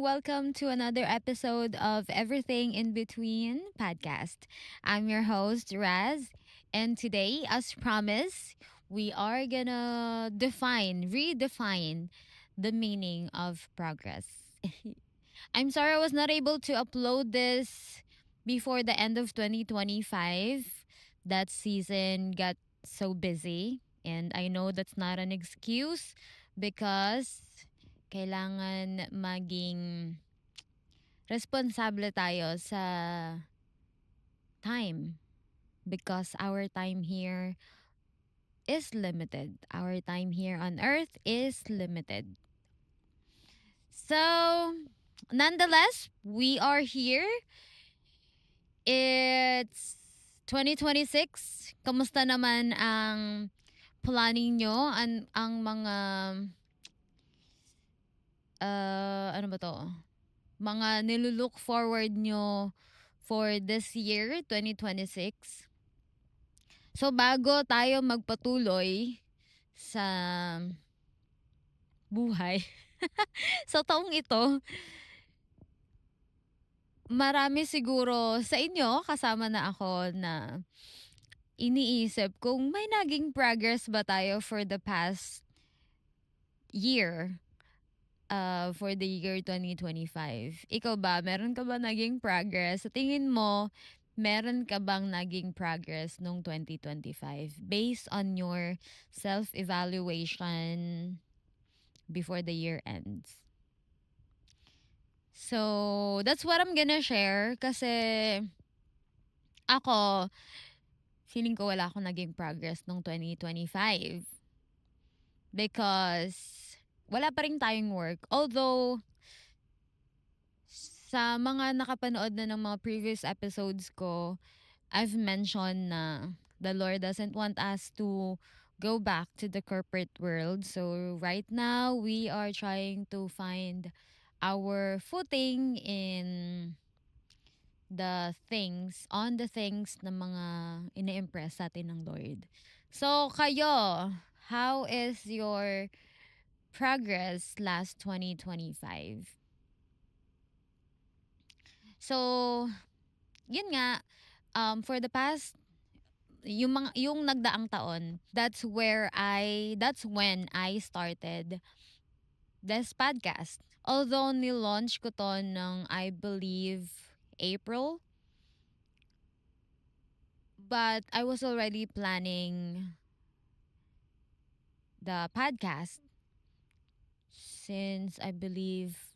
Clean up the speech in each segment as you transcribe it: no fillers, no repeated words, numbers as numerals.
Welcome to another episode of Everything in Between podcast. I'm your host, Raz, and today, as promised, we are gonna redefine the meaning of progress. I'm sorry I was not able to upload this before the end of 2025. That season got so busy, and I know that's not an excuse because kailangan maging responsable tayo sa time because our time here is limited. Our time here on earth is limited. So, nonetheless, we are here. It's 2026. Kamusta naman ang planning nyo? Ang mga, ano ba to? Mga nilulook forward nyo for this year, 2026. So, bago tayo magpatuloy sa buhay, sa taong ito, marami siguro sa inyo, kasama na ako na iniisip kung may naging progress ba tayo for the past year, for the year 2025. Ikaw ba, meron ka ba naging progress? Sa tingin mo, meron ka bang naging progress nung 2025 based on your self-evaluation before the year ends? So, that's what I'm gonna share kasi ako, feeling ko wala akong naging progress nung 2025 because wala pa rin tayong work. Although, sa mga nakapanood na ng mga previous episodes ko, I've mentioned na the Lord doesn't want us to go back to the corporate world. So right now, we are trying to find our footing in on the things na mga ine-impress sa atin ng Lord. So kayo, how is your progress last 2025? So, yun nga, for the past yung nagdaang taon, that's when I started this podcast. Although ni-launch ko to ng I believe April, but I was already planning the podcast since I believe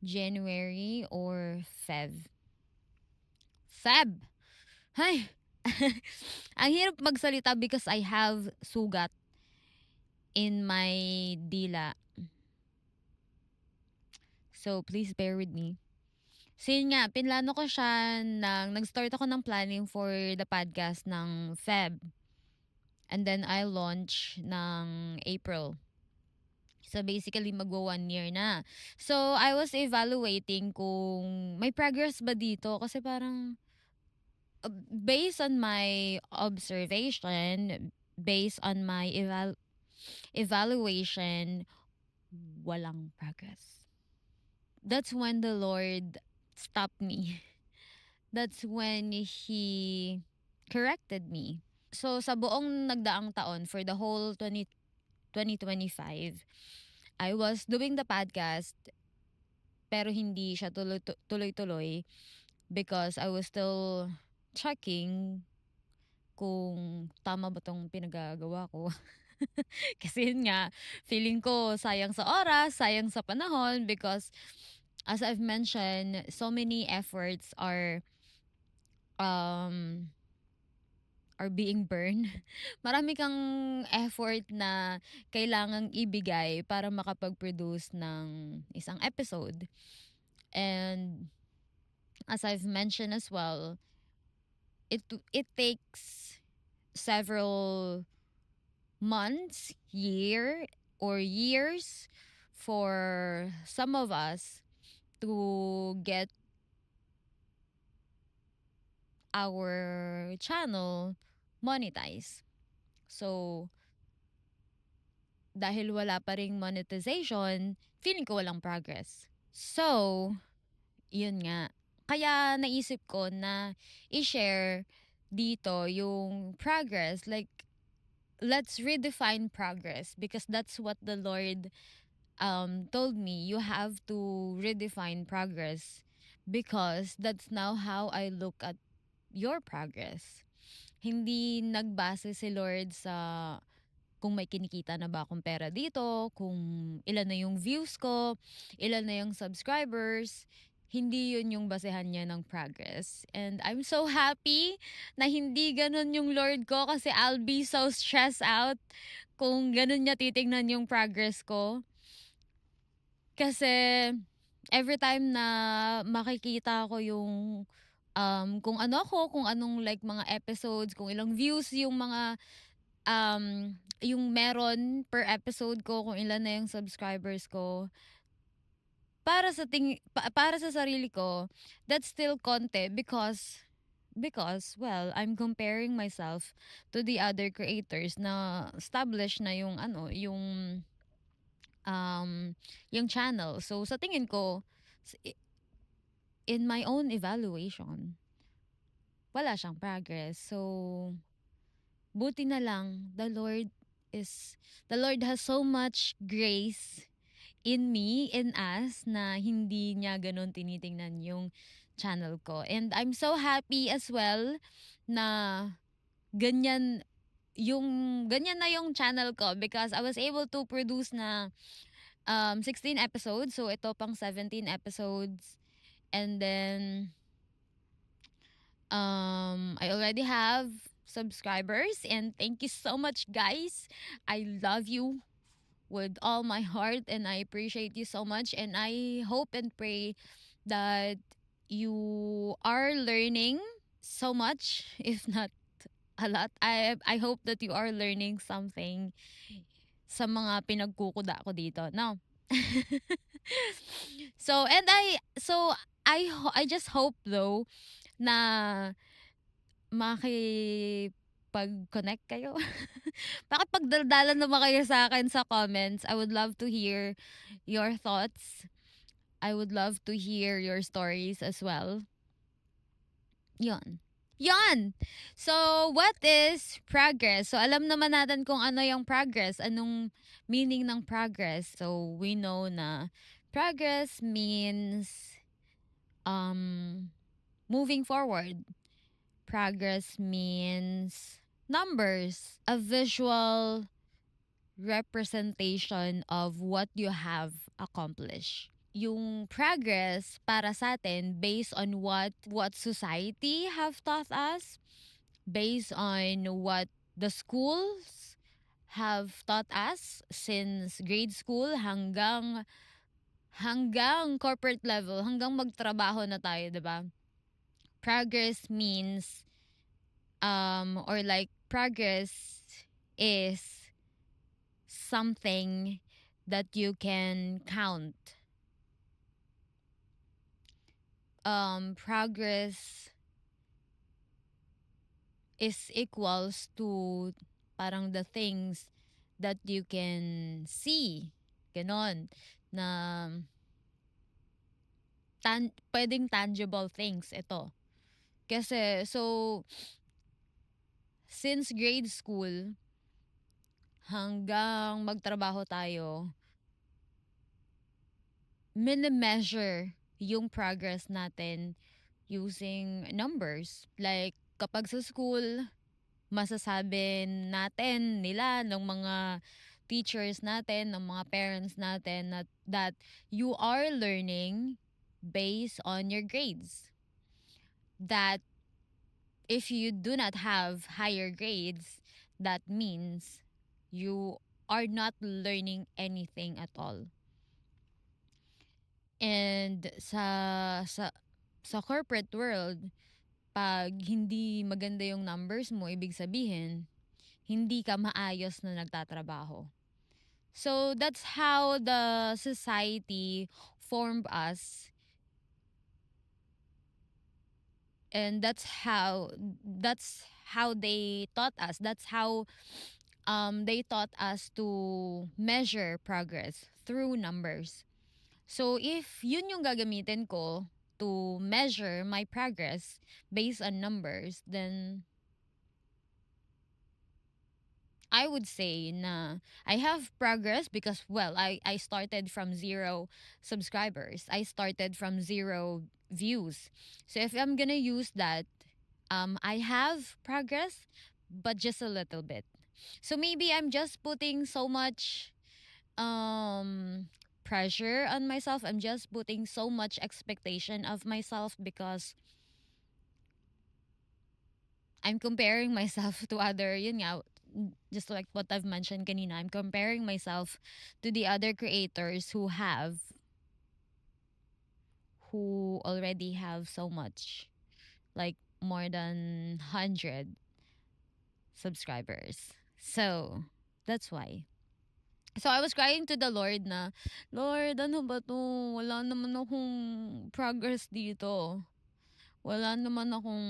January or Feb. Hay. Ang hirap magsalita because I have sugat in my dila. So, please bear with me. So, yun nga, pinlano ko siya nag-start ako ng planning for the podcast ng Feb. And then, I launch ng April. So, basically, magwa 1 year na. So, I was evaluating kung may progress ba dito. Kasi parang, based on my observation, based on my evaluation, walang progress. That's when the Lord stopped me. That's when He corrected me. So, sa buong nagdaang taon, for the whole 2025, I was doing the podcast, pero hindi siya tuloy-tuloy because I was still checking kung tama ba tong pinagagawa ko. Kasi yun nga, feeling ko sayang sa oras, sayang sa panahon because as I've mentioned, so many efforts um are being burned. Marami kang effort na kailangang ibigay para makapag-produce ng isang episode. And as I've mentioned as well, it takes several months, or years for some of us to get our channel monetized. So, dahil wala pa ring monetization, feeling ko walang progress. So, yun nga. Kaya naisip ko na i-share dito yung progress. Like, let's redefine progress because that's what the Lord told me. You have to redefine progress because that's now how I look at your progress. Hindi nagbase si Lord sa kung may kinikita na ba akong pera dito, kung ilan na yung views ko, ilan na yung subscribers. Hindi yun yung basehan niya ng progress. And I'm so happy na hindi ganun yung Lord ko kasi I'll be so stressed out kung ganun niya titingnan yung progress ko. Kasi every time na makikita ko yung kung ano ako, kung anong like mga episodes, kung ilang views yung mga yung meron per episode ko, kung ilan na yung subscribers ko, para sa sarili ko, that's still konti because well, I'm comparing myself to the other creators na established na yung ano, yung channel. So sa tingin ko, s- i- in my own evaluation, wala siyang progress. So buti na lang the Lord has so much grace in me, in us, na hindi niya ganun tinitingnan yung channel ko. And I'm so happy as well na ganyan ganyan na yung channel ko because I was able to produce na 16 episodes. So ito pang 17 episodes. And then I already have subscribers and thank you so much guys. I love you with all my heart and I appreciate you so much and I hope and pray that you are learning so much if not a lot. I hope that you are learning something sa mga pinagkukuda ko dito. No. I just hope though na makipag-connect kayo. Makipagdaldalan naman kayo sa akin sa comments. I would love to hear your thoughts. I would love to hear your stories as well. Yon. Yon! So, what is progress? So, alam naman natin kung ano yung progress, anong meaning ng progress. So, we know na progress means um, moving forward. Progress means numbers, a visual representation of what you have accomplished. Yung progress para sa atin based on what society have taught us, based on what the schools have taught us since grade school hanggang corporate level, hanggang magtrabaho na tayo, 'di ba? Progress means or like progress is something that you can count. Progress is equals to parang the things that you can see. Ganon. Na pwedeng tangible things ito. Kasi, so, since grade school, hanggang magtrabaho tayo, mini-measure yung progress natin using numbers. Like, kapag sa school, masasabi natin nila ng mga teachers natin, ng mga parents natin that you are learning based on your grades. That if you do not have higher grades, that means you are not learning anything at all. And sa corporate world, pag hindi maganda yung numbers mo, ibig sabihin, hindi ka maayos na nagtatrabaho. So that's how the society formed us, and that's how they taught us. That's how they taught us to measure progress through numbers. So if yun yung gagamitin ko to measure my progress based on numbers, then I would say na I have progress because, well, I started from zero subscribers. I started from zero views. So if I'm gonna use that, I have progress, but just a little bit. So maybe I'm just putting so much um pressure on myself. I'm just putting so much expectation of myself because I'm comparing myself to other, yun nga, just like what I've mentioned kanina, I'm comparing myself to the other creators who already have so much, like more than 100 subscribers. So, that's why. So, I was crying to the Lord na, Lord, ano ba to? Wala naman akong progress dito. Wala naman akong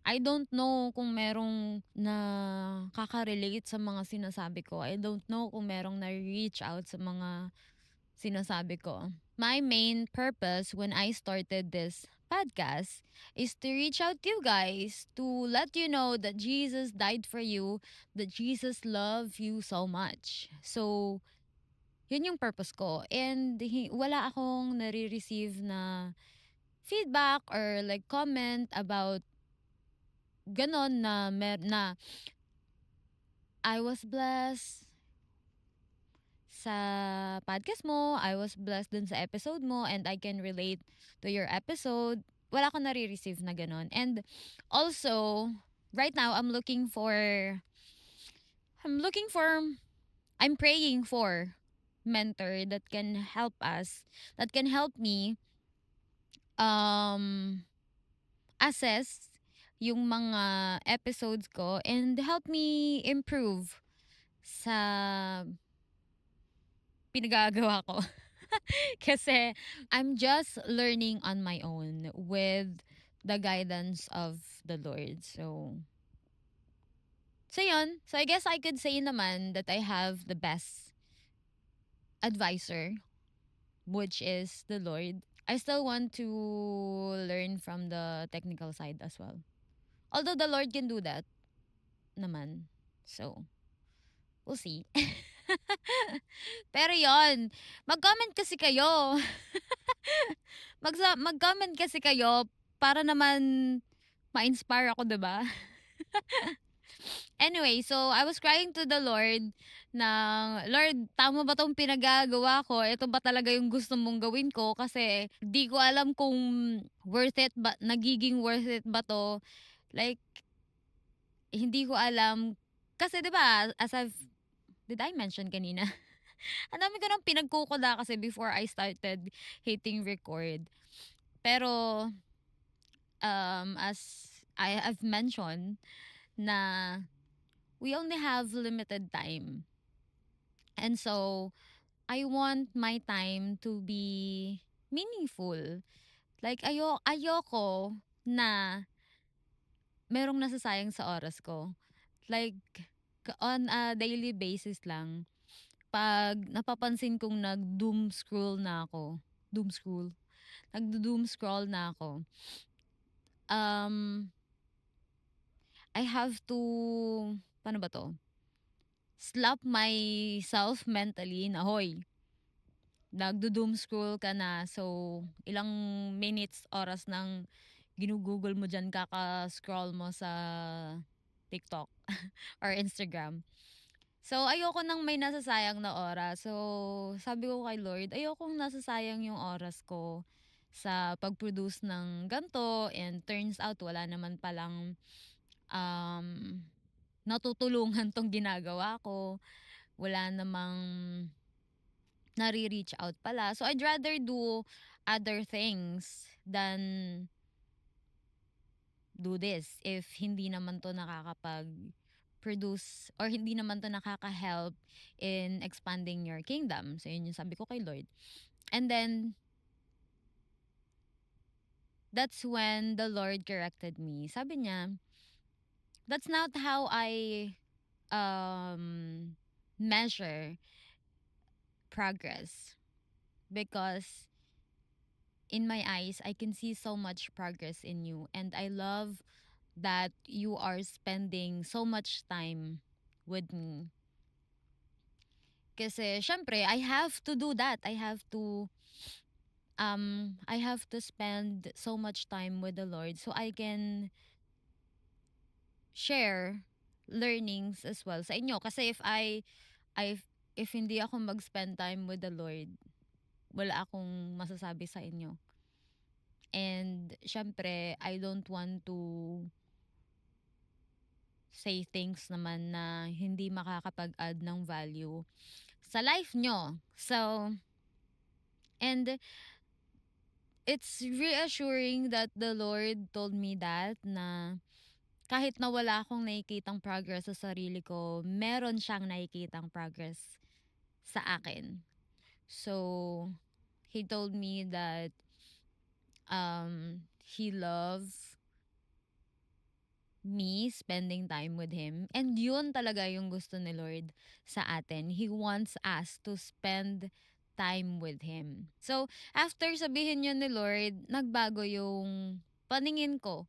I don't know kung merong nakaka-relate sa mga sinasabi ko. I don't know kung merong na-reach out sa mga sinasabi ko. My main purpose when I started this podcast is to reach out to you guys to let you know that Jesus died for you, that Jesus loved you so much. So, yun yung purpose ko. And wala akong nare-receive na feedback or like comment about ganon na I was blessed sa podcast mo, I was blessed dun sa episode mo, and I can relate to your episode. Wala akong nare-receive na ganon. And also, right now, I'm looking for, I'm praying for mentor that can help us, that can help me um assess yung mga episodes ko and help me improve sa pinagagawa ko. Kasi I'm just learning on my own with the guidance of the Lord. So yun. So I guess I could say naman that I have the best advisor, which is the Lord. I still want to learn from the technical side as well. Although the Lord can do that naman. So, we'll see. Pero yon, mag-comment kasi kayo. Mag-comment kasi kayo para naman ma-inspire ako, 'di ba? Anyway, so I was crying to the Lord na, Lord, tama ba tong pinagagawa ko? Ito ba talaga yung gusto mong gawin ko? Kasi di ko alam kung worth it ba, nagiging worth it ba to? Like, hindi ko alam. Kasi 'di ba, did I mention kanina? Ang dami ko nang pinagkukuda kasi before I started hitting record. Pero as I have mentioned na we only have limited time. And so I want my time to be meaningful. Like ayoko na merong nasasayang sa oras ko. Like on a daily basis lang, pag napapansin kong nag-doom scroll na ako, doom scroll, nagdo-doom scroll na ako, um, I have to, paano ba to? Slap myself mentally na, hoy, nagdo-doom scroll ka na. So, ilang minutes, oras nang ginugugol mo dyan, kaka-scroll mo sa TikTok or Instagram. So, ayoko nang may nasasayang na oras. So, sabi ko kay Lord, ayokong nasasayang yung oras ko sa pag-produce ng ganto, and turns out wala naman palang um, natutulungan tong ginagawa ko. Wala namang nare-reach out pala. So, I'd rather do other things than do this if hindi naman to nakakapag-produce or hindi naman to nakaka-help in expanding your kingdom. So, yun yung sabi ko kay Lord. And then, that's when the Lord corrected me. Sabi niya, that's not how I measure progress. because in my eyes, I can see so much progress in you. And I love that you are spending so much time with me. Kasi, syempre, I have to do that. I have to spend so much time with the Lord so I can share learnings as well sa inyo. Kasi I, if hindi ako mag-spend time with the Lord, wala akong masasabi sa inyo. And syempre, I don't want to say things naman na hindi makakapag-add ng value sa life nyo. So, and it's reassuring that the Lord told me that na kahit na wala akong nakikitang progress sa sarili ko, meron siyang nakikitang progress sa akin. So, he told me that he loves me spending time with him. And yun talaga yung gusto ni Lord sa atin. He wants us to spend time with him. So, after sabihin yun ni Lord, nagbago yung paningin ko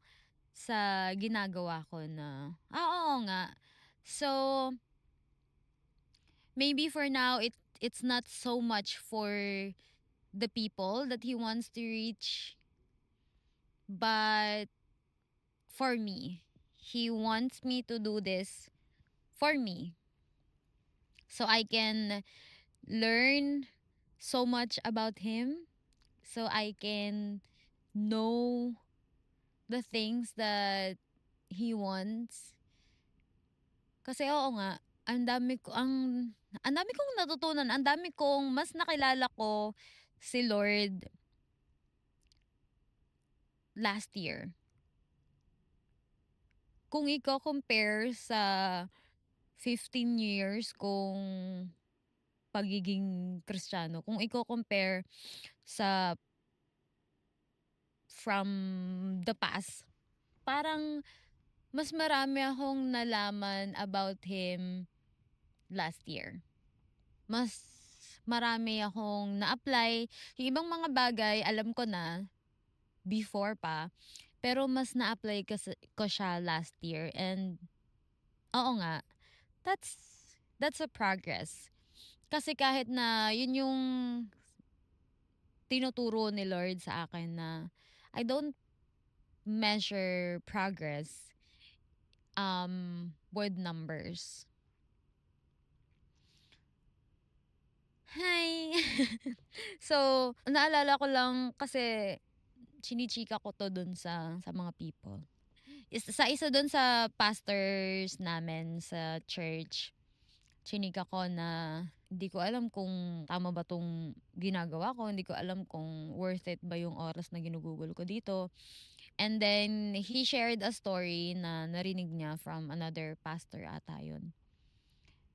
sa ginagawa ko na, oo nga. So, maybe for now, it's not so much for the people that he wants to reach, but for me. He wants me to do this for me. So I can learn so much about him. So I can know the things that he wants. Kasi oo nga, ang dami kong natutunan, ang dami kong mas nakilala ko si Lord last year. Kung i-compare sa 15 years kung pagiging Kristiyano, kung i-compare sa from the past, parang mas marami akong nalaman about him last year. Mas marami akong na-apply. Yung ibang mga bagay, alam ko na before pa. Pero mas na-apply ko siya last year. And oo nga, that's that's a progress. Kasi kahit na yun yung tinuturo ni Lord sa akin na I don't measure progress with numbers. Hi! So, naalala ko lang kasi chinichika ko to dun sa mga people. Sa isa dun sa pastors namin sa church, chinika ko na hindi ko alam kung tama ba tong ginagawa ko, hindi ko alam kung worth it ba yung oras na ginugugol ko dito. And then, he shared a story na narinig niya from another pastor ata yun.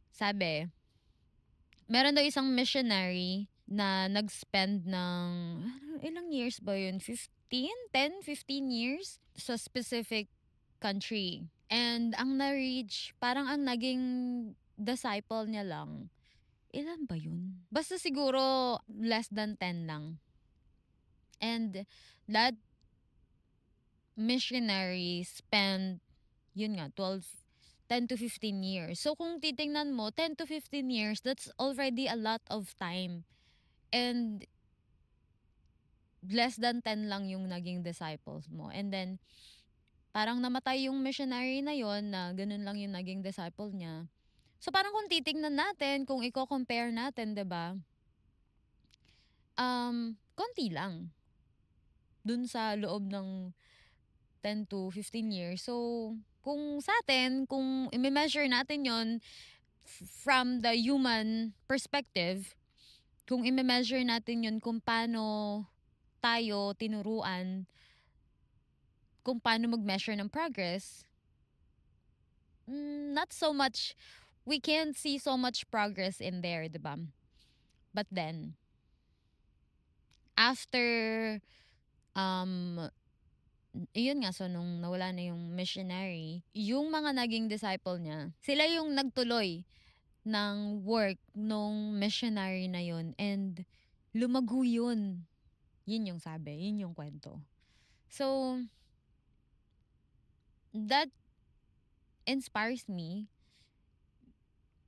Sabi, meron daw isang missionary na nag-spend ng, ilang years ba yun? 15 years sa specific country. And ang na-reach, parang ang naging disciple niya lang, ilan ba yun? Basta siguro less than 10 lang. And that missionary spent, yun nga, 10 to 15 years. So kung titingnan mo, 10 to 15 years, that's already a lot of time. And less than 10 lang yung naging disciples mo. And then, parang namatay yung missionary na yon na ganun lang yung naging disciple niya. So parang kung titingnan natin, kung i-compare natin, 'di ba? Konti lang dun sa loob ng 10 to 15 years. So, kung sa atin, kung i-measure natin 'yon from the human perspective, kung i-measure natin 'yon kung paano tayo tinuruan kung paano mag-measure ng progress, not so much, we can't see so much progress in there, 'di ba? But then, after, um, iyon nga, so nung nawala na yung missionary, yung mga naging disciple niya, sila yung nagtuloy ng work nung missionary na yun. And lumago yun. Yun yung sabi, yun yung kwento. So, that inspires me,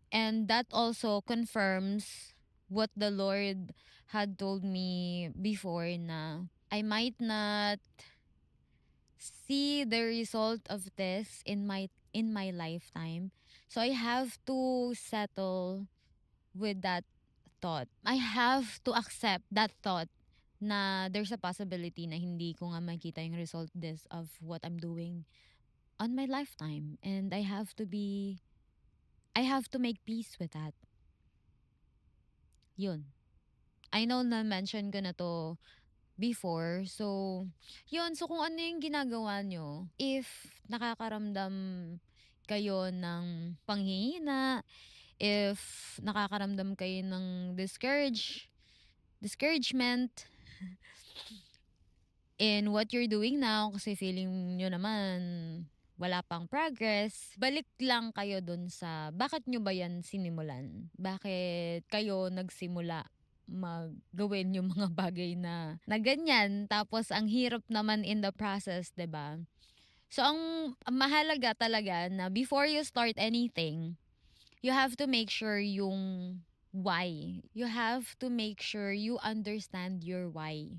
and that also confirms what the Lord had told me before, na I might not see the result of this in my lifetime. So I have to settle with that thought. I have to accept that thought na there's a possibility na hindi ko nga makita yung result this of what I'm doing on my lifetime, and I have to make peace with that. Yun. I know na mention ko na to before. So, yun. So, kung ano yung ginagawa nyo, if nakakaramdam kayo ng panghihina, if nakakaramdam kayo ng discouragement in what you're doing now kasi feeling nyo naman wala pang progress, balik lang kayo dun sa bakit nyo ba yan sinimulan? Bakit kayo nagsimula maggawin yung mga bagay na ganyan, tapos ang hirap naman in the process, 'di ba? So ang mahalaga talaga na before you start anything, you have to make sure yung why. You have to make sure you understand your why.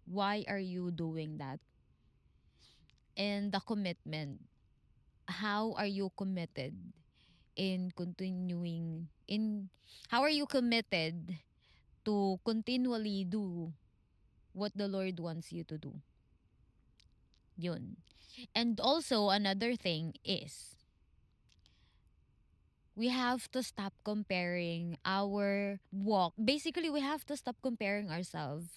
Why are you doing that? And the commitment. How are you committed in continuing in how are you committed to continually do what the Lord wants you to do? Yun. And also another thing is we have to stop comparing our walk. Basically, we have to stop comparing ourselves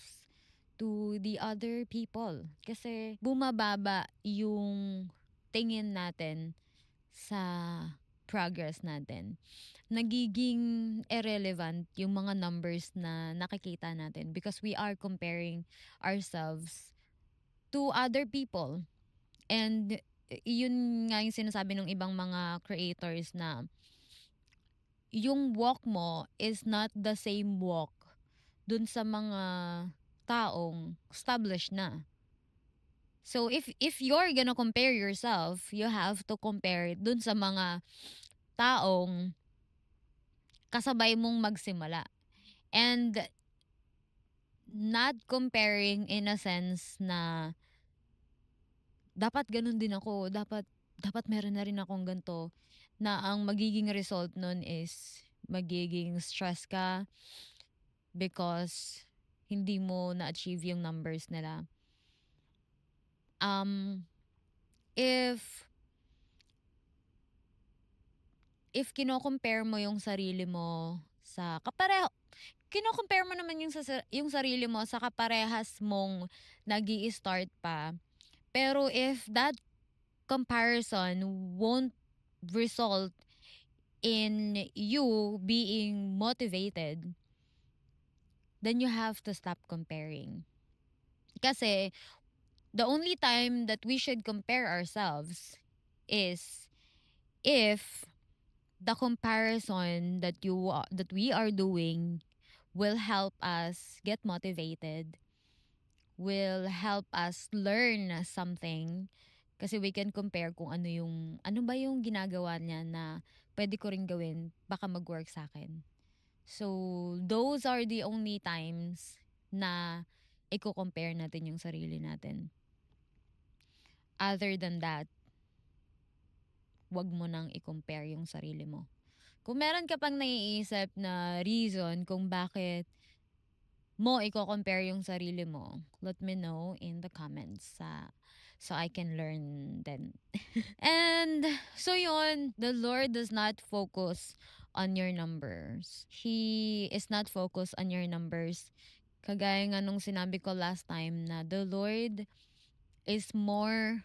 to the other people. Kasi bumababa yung tingin natin sa progress natin. Nagiging irrelevant yung mga numbers na nakikita natin because we are comparing ourselves to other people. And yun nga yung sinasabi ng ibang mga creators na yung walk mo is not the same walk dun sa mga taong established na. So if you're gonna compare yourself, you have to compare it dun sa mga taong kasabay mong magsimula. And not comparing in a sense na dapat ganun din ako, dapat meron na rin akong ganito, na ang magiging result nun is magiging stress ka because hindi mo na-achieve yung numbers nila. Um, if kino-compare mo yung sarili mo sa kino-compare mo naman yung sarili mo sa kaparehas mong nag-i-start pa. Pero if that comparison won't result in you being motivated, then you have to stop comparing. Kasi the only time that we should compare ourselves is if the comparison that we are doing will help us get motivated, will help us learn something, kasi we can compare kung ano ba yung ginagawa niya na pwede ko ring gawin, baka mag-work sa akin. So, those are the only times na i-compare natin yung sarili natin. Other than that, wag mo nang i-compare yung sarili mo. Kung meron ka pang naiisip na reason kung bakit mo i-compare yung sarili mo, let me know in the comments so I can learn then. And so yun, the Lord does not focus on your numbers. He is not focused on your numbers. Kagaya nga nung sinabi ko last time na the Lord is more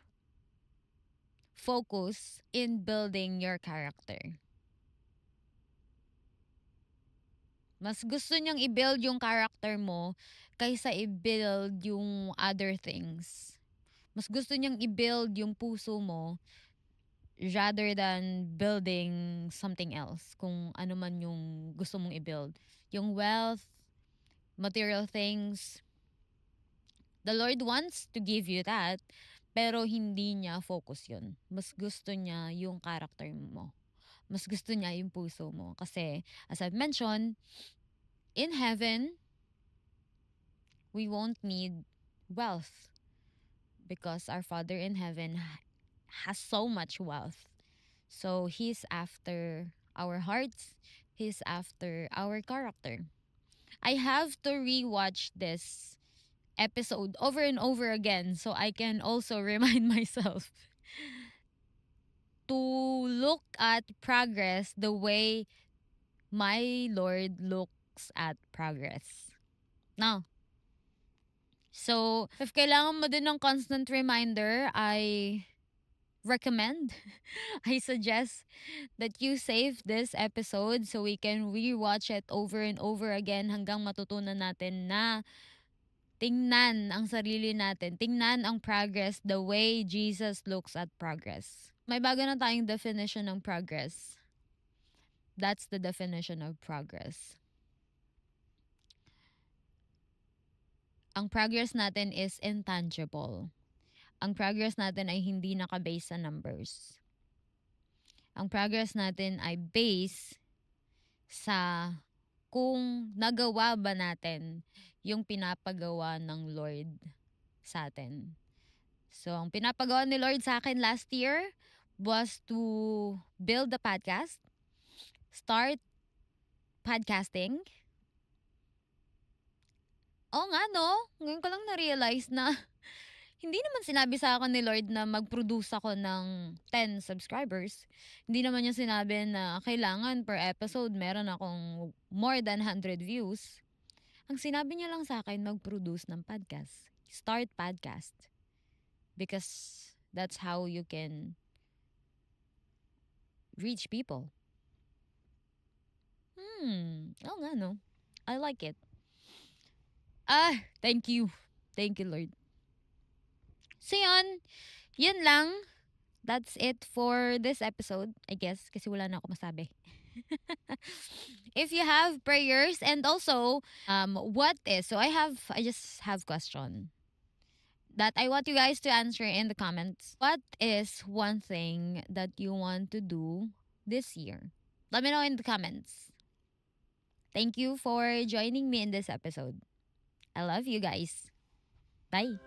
focused in building your character. Mas gusto niyang i-build yung character mo kaysa i-build yung other things. Mas gusto niyang i-build yung puso mo rather than building something else. Kung ano man yung gusto mong i-build. Yung wealth, material things. The Lord wants to give you that, pero hindi niya focus yun. Mas gusto niya yung character mo. Mas gusto niya yung puso mo. Kasi, as I've mentioned, in heaven, we won't need wealth because our Father in heaven has so much wealth. So, He's after our hearts. He's after our character. I have to rewatch this episode over and over again so I can also remind myself to look at progress the way my Lord looks at progress. Now, so if kailangan mo din ng constant reminder, I recommend, I suggest that you save this episode so we can rewatch it over and over again hanggang matutunan natin na tingnan ang sarili natin. Tingnan ang progress the way Jesus looks at progress. May bago na tayong definition ng progress. That's the definition of progress. Ang progress natin is intangible. Ang progress natin ay hindi nakabase sa numbers. Ang progress natin ay base sa kung nagawa ba natin yung pinapagawa ng Lord sa atin. So, ang pinapagawa ni Lord sa akin last year was to build the podcast, start podcasting. Oo nga, no? Ngayon ko lang na-realize na hindi naman sinabi sa akin ni Lord na mag-produce ako ng 10 subscribers. Hindi naman niya sinabi na kailangan per episode meron akong more than 100 views. Ang sinabi niya lang sa akin, mag-produce ng podcast. Start podcast. Because that's how you can reach people. Oo nga, no? I like it. Thank you. Thank you, Lord. So, yun lang. That's it for this episode, I guess, kasi wala na ako masabi. If you have prayers and also, I just have question that I want you guys to answer in the comments. What is one thing that you want to do this year? Let me know in the comments. Thank you for joining me in this episode. I love you guys. Bye.